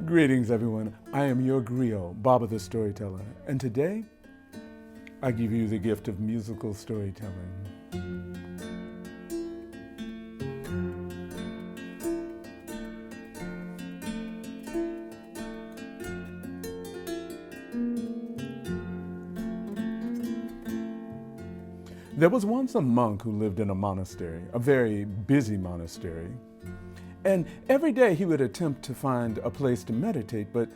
Greetings, everyone. I am your griot, Baba the Storyteller, and today I give you the gift of musical storytelling. There was once a monk who lived in a monastery, a very busy monastery. And every day he would attempt to find a place to meditate, but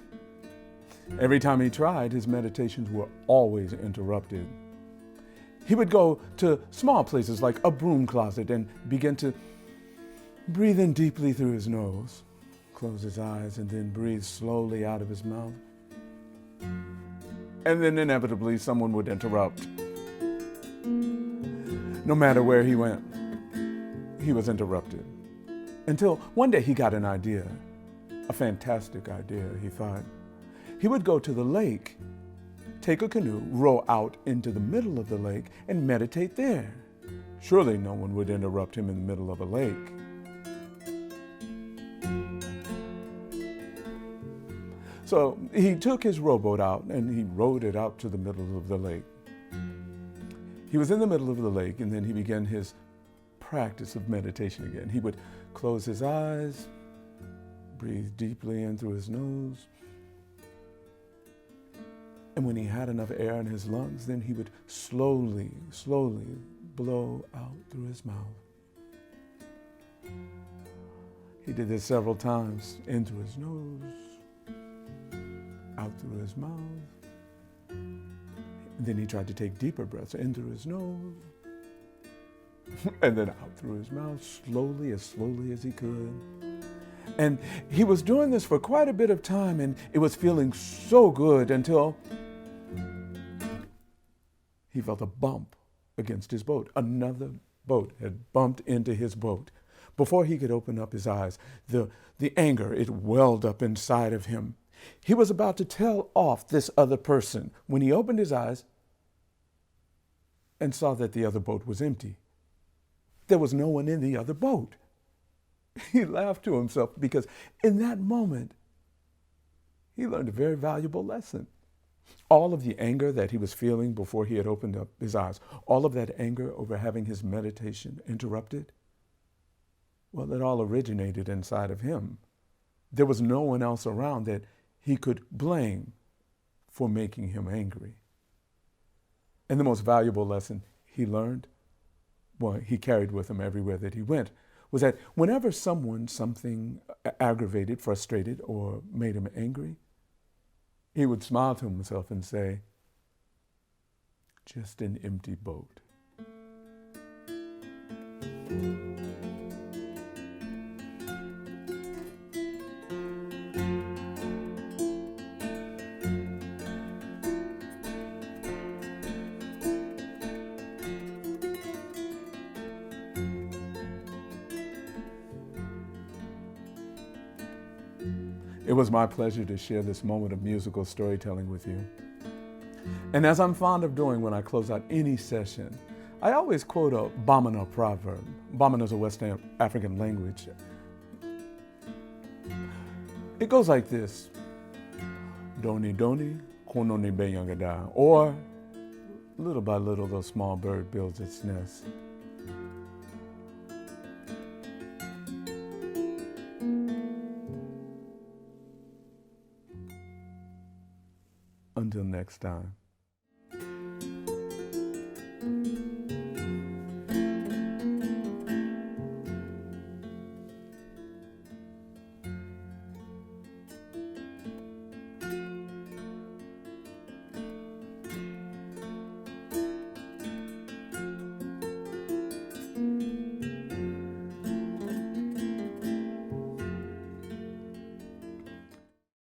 every time he tried, his meditations were always interrupted. He would go to small places like a broom closet and begin to breathe in deeply through his nose, close his eyes, and then breathe slowly out of his mouth. And then inevitably someone would interrupt. No matter where he went, he was interrupted. Until one day he got an idea, a fantastic idea, he thought. He would go to the lake, take a canoe, row out into the middle of the lake, and meditate there. Surely no one would interrupt him in the middle of a lake. So he took his rowboat out and he rowed it out to the middle of the lake. He was in the middle of the lake, and then he began his practice of meditation again. He would close his eyes, breathe deeply in through his nose, and when he had enough air in his lungs, then he would slowly blow out through his mouth. He did this several times, in through his nose, out through his mouth. And then he tried to take deeper breaths in through his nose and then out through his mouth, slowly as he could. And he was doing this for quite a bit of time, and it was feeling so good until he felt a bump against his boat. Another boat had bumped into his boat. Before he could open up his eyes, the anger, it welled up inside of him. He was about to tell off this other person when he opened his eyes and saw that the other boat was empty. There was no one in the other boat. He laughed to himself because in that moment, he learned a very valuable lesson. All of the anger that he was feeling before he had opened up his eyes, all of that anger over having his meditation interrupted, well, it all originated inside of him. There was no one else around that he could blame for making him angry. And the most valuable lesson he learned, well, he carried with him everywhere that he went, was that whenever something aggravated, frustrated, or made him angry, he would smile to himself and say, "Just an empty boat." It was my pleasure to share this moment of musical storytelling with you. And as I'm fond of doing when I close out any session, I always quote a Bamana proverb. Bamana is a West African language. It goes like this: Doni doni, kononi be yangada, or little by little the small bird builds its nest. Until next time.